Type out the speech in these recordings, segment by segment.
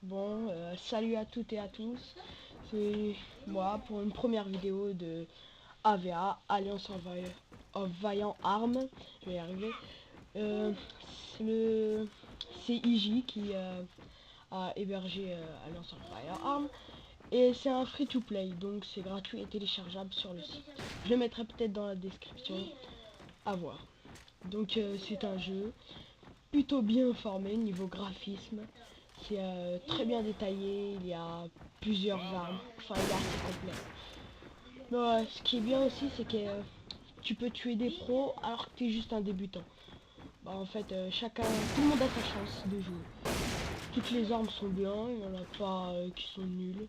Bon, salut à toutes et à tous. C'est moi pour une première vidéo de AVA, Alliance of Vaillant Armes. Je vais y arriver. Euh, c'est IJ qui a hébergé Alliance of Vaillant Armes. Et c'est un free-to-play, donc c'est gratuit et téléchargeable sur le site. Je le mettrai peut-être dans la description, à voir. Donc c'est un jeu plutôt bien formé niveau graphisme. C'est très bien détaillé, il y a plusieurs armes, enfin il est assez complet. Mais ce qui est bien aussi, c'est que tu peux tuer des pros alors que tu es juste un débutant. Bah, en fait, tout le monde a sa chance de jouer. Toutes les armes sont bien, il n'y en a pas qui sont nulles.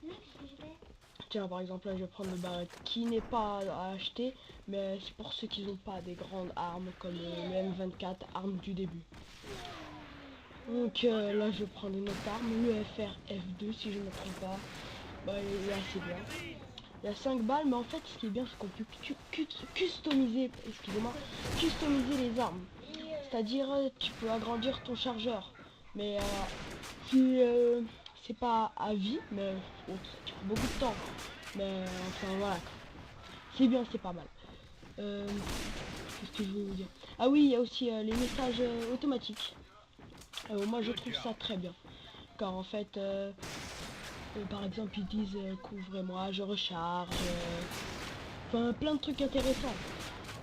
Tiens, par exemple, là, je vais prendre le barrette qui n'est pas à acheter, mais c'est pour ceux qui n'ont pas des grandes armes comme le M24, arme du début. Donc là, je vais prendre une autre arme, le FR F2 si je ne me trompe pas. Bah, il est assez bien. Il y a 5 balles, mais en fait, ce qui est bien, c'est qu'on peut customiser, excusez-moi, customiser les armes. C'est-à-dire, tu peux agrandir ton chargeur, mais si c'est pas à vie, mais bon, ça prend beaucoup de temps. Mais enfin voilà, c'est bien, c'est pas mal. Qu'est-ce que je voulais vous dire? Ah oui, il y a aussi les messages automatiques. Moi, je trouve ça très bien, car en fait, par exemple, ils disent couvrez-moi, je recharge. Enfin, plein de trucs intéressants.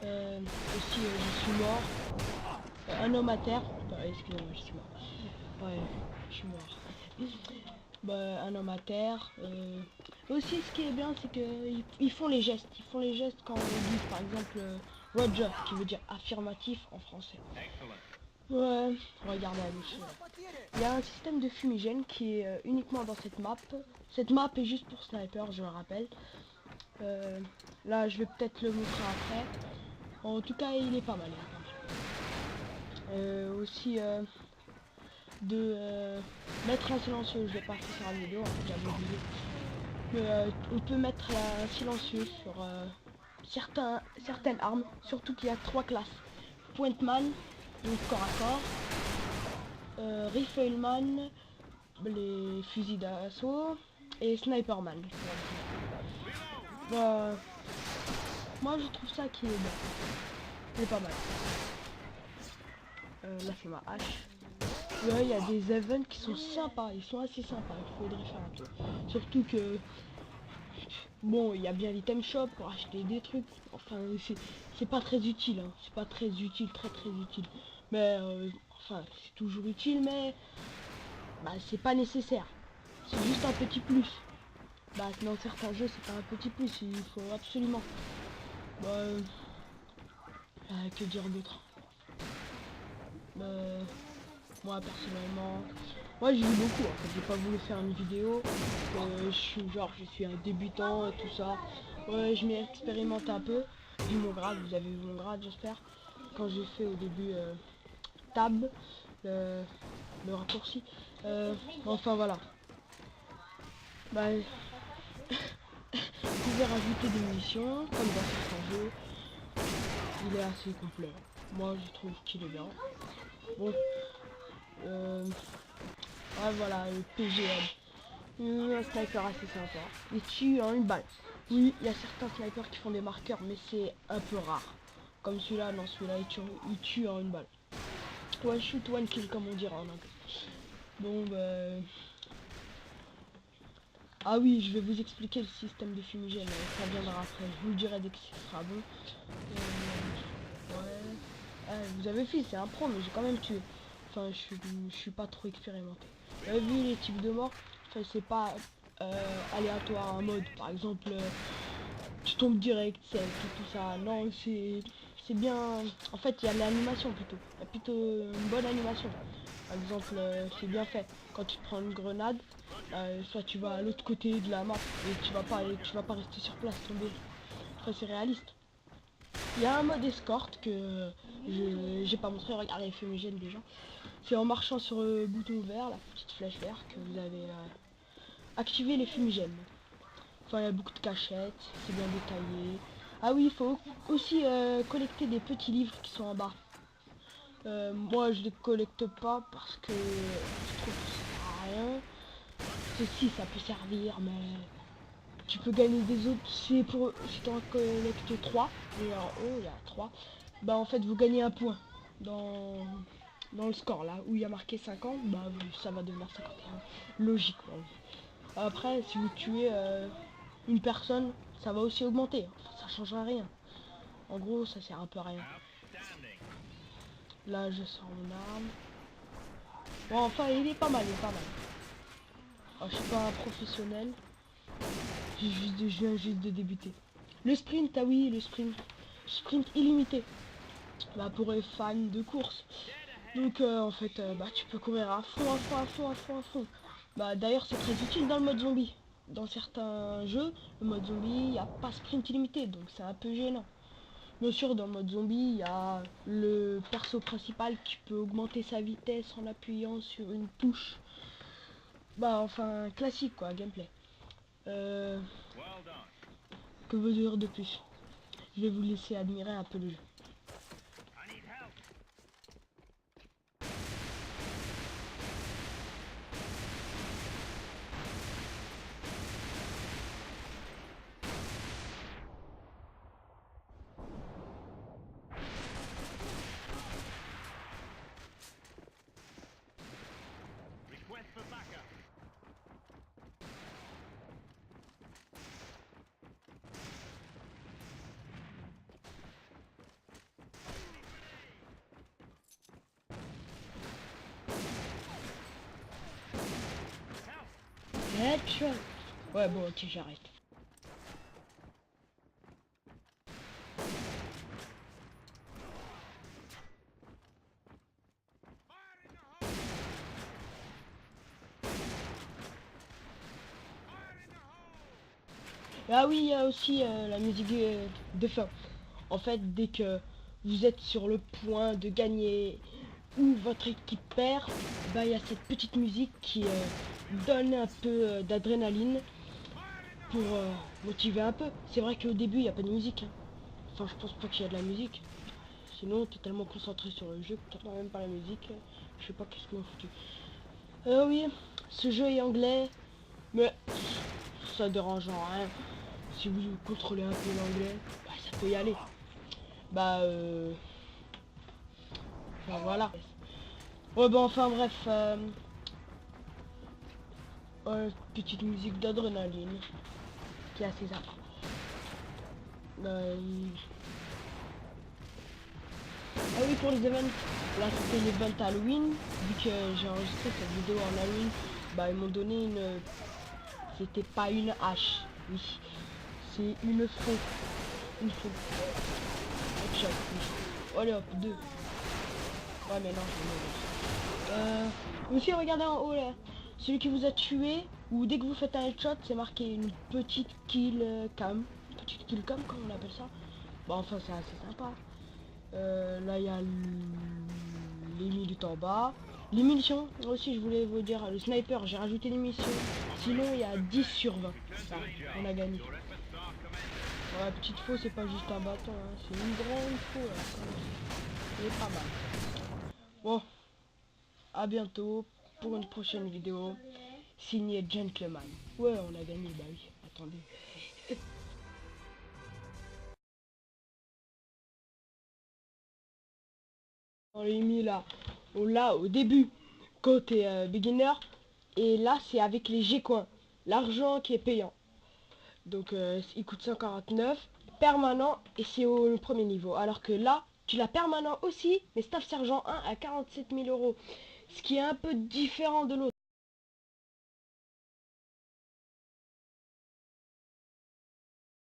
Aussi, je suis mort. Un homme à terre. Excusez-moi, je suis mort. Ouais, je suis mort. Bah, un homme à terre. Aussi, ce qui est bien, c'est qu'ils ils font les gestes. Ils font les gestes quand on dit, par exemple, Roger, qui veut dire affirmatif en français. Ouais, regardez à gauche. Il y a un système de fumigène qui est uniquement dans cette map. Cette map est juste pour sniper, je le rappelle. Là, je vais peut-être le montrer après. En tout cas, il est pas mal. Il est pas mal. Aussi, de mettre un silencieux. Je l'ai pas fait sur la vidéo, en fait, j'avais oublié. Mais on peut mettre un silencieux sur certaines armes. Surtout qu'il y a 3 classes. Pointman, donc corps à corps. Rifleman, les fusils d'assaut. Et Sniperman. Bah, moi, je trouve ça qui est bien. Il est pas mal. Là, c'est ma hache. Ouais, il y a des events qui sont sympas, ils sont assez sympas, il faudrait faire un tour. Surtout que, bon, il y a bien l'item shop pour acheter des trucs. Enfin, c'est pas très utile, hein. C'est pas très utile, très utile. Mais, enfin, c'est toujours utile, mais, bah, c'est pas nécessaire. C'est juste un petit plus. Bah, dans certains jeux, c'est pas un petit plus, il faut absolument. Bah, que dire d'autre? Moi personnellement, moi j'ai vu beaucoup en fait, j'ai pas voulu faire une vidéo, je suis un débutant et tout ça. Ouais, je m'y expérimente un peu, vu mon grade, vous avez vu mon grade j'espère. Quand j'ai fait au début tab, le, le raccourci. Enfin voilà. Bah, vous pouvez rajouter des munitions, comme dans certains jeux. Il est assez complet. Moi je trouve qu'il est bien. Bon, ouais, voilà, le PGM. Un sniper assez sympa. Il tue en une balle. Oui, il y a certains snipers qui font des marqueurs, mais c'est un peu rare. Comme celui-là, non, celui-là, il tue en une balle. One shoot, one kill, comme on dirait en anglais. Bon, bah... Ah oui, je vais vous expliquer le système de fumigène. Ça viendra après. Je vous le dirai dès que ce sera bon. Ouais. Vous avez vu, c'est un pro, mais j'ai quand même tué. Enfin, je suis pas trop expérimenté. Vous avez vu les types de morts? Enfin, c'est pas aléatoire en mode, par exemple, tu tombes direct, c'est tout ça. Non, c'est bien. En fait, il y a l'animation plutôt. Il y a plutôt une bonne animation. Par exemple, c'est bien fait. Quand tu te prends une grenade, soit tu vas à l'autre côté de la map et tu vas pas rester sur place tomber. Enfin, c'est réaliste. Il y a un mode escorte que j'ai pas montré, regardez les fumigènes déjà. C'est en marchant sur le bouton vert, la petite flèche verte, que vous avez activé les fumigènes. Enfin, il y a beaucoup de cachettes, c'est bien détaillé. Ah oui, il faut aussi collecter des petits livres qui sont en bas. Moi, je les collecte pas parce que je trouve que ça sert à rien. ceci ça peut servir, mais tu peux gagner des autres. C'est pour si tu en collectes 3 et en haut il y a 3, bah en fait vous gagnez un point dans le score là où il y a marqué 50, bah ça va devenir 51 logiquement. Après si vous tuez une personne, ça va aussi augmenter, enfin, ça changera rien. En gros ça sert un peu à rien. Là je sors mon arme. Bon enfin il est pas mal, il est pas mal. Alors, je suis pas un professionnel, je viens juste de débuter. Le sprint, ah oui, le sprint. Sprint illimité. Bah pour les fans de course. Donc en fait, bah tu peux courir à fond, à fond, à fond, à fond, à fond. Bah d'ailleurs c'est très utile dans le mode zombie. Dans certains jeux, le mode zombie, il n'y a pas sprint illimité, donc c'est un peu gênant. Bien sûr, dans le mode zombie, il y a le perso principal qui peut augmenter sa vitesse en appuyant sur une touche. Bah enfin, classique quoi, gameplay. Que veut dire de plus? Je vais vous laisser admirer un peu le jeu. Headshot. Ouais bon ok j'arrête. Ah oui, il y a aussi la musique de fin. En fait, dès que vous êtes sur le point de gagner ou votre équipe perd, bah il y a cette petite musique qui donne un peu d'adrénaline pour motiver un peu. C'est vrai qu'au début, il n'y a pas de musique, hein. Enfin, je pense pas qu'il y a de la musique. Sinon, t'es tellement concentré sur le jeu que t'entends même pas la musique. Je sais pas qu'est-ce qu'on a foutu. Oui, ce jeu est anglais, mais ça dérange en rien. Si vous contrôlez un peu l'anglais, bah, ça peut y aller. Bah, enfin, voilà. Ouais, bah, enfin, bref. Petite musique d'adrénaline qui est assez sympa. Ah oui, pour les events, là c'était l'event Halloween. Vu que j'ai enregistré cette vidéo en Halloween, bah, ils m'ont donné une. C'était pas une hache, oui. C'est une faux. Une faux. Headshot, oui. Allez hop, deux. Ouais, mais non, aussi, regardez en haut là. Celui qui vous a tué, ou dès que vous faites un headshot, c'est marqué une petite kill cam. Petite kill cam, comme on appelle ça. Bon, enfin, c'est assez sympa. Là, il y a les minutes en bas. Les munitions, aussi, je voulais vous dire, le sniper, j'ai rajouté des munitions. Sinon, il y a 10 sur 20. Ça, on a gagné. Ouais, petite faux, c'est pas juste un bâton, hein. C'est une grande faux. C'est pas mal. Bon, à bientôt pour une prochaine vidéo. Signé Gentleman. Ouais, on a gagné, bah oui, attendez. On l'a mis là, au début, côté beginner. Et là, c'est avec les G-coins. L'argent qui est payant. Donc, il coûte 149. Permanent, et c'est au premier niveau. Alors que là, tu l'as permanent aussi, mais Staff Sergent 1 à 47 000 euros. Ce qui est un peu différent de l'autre.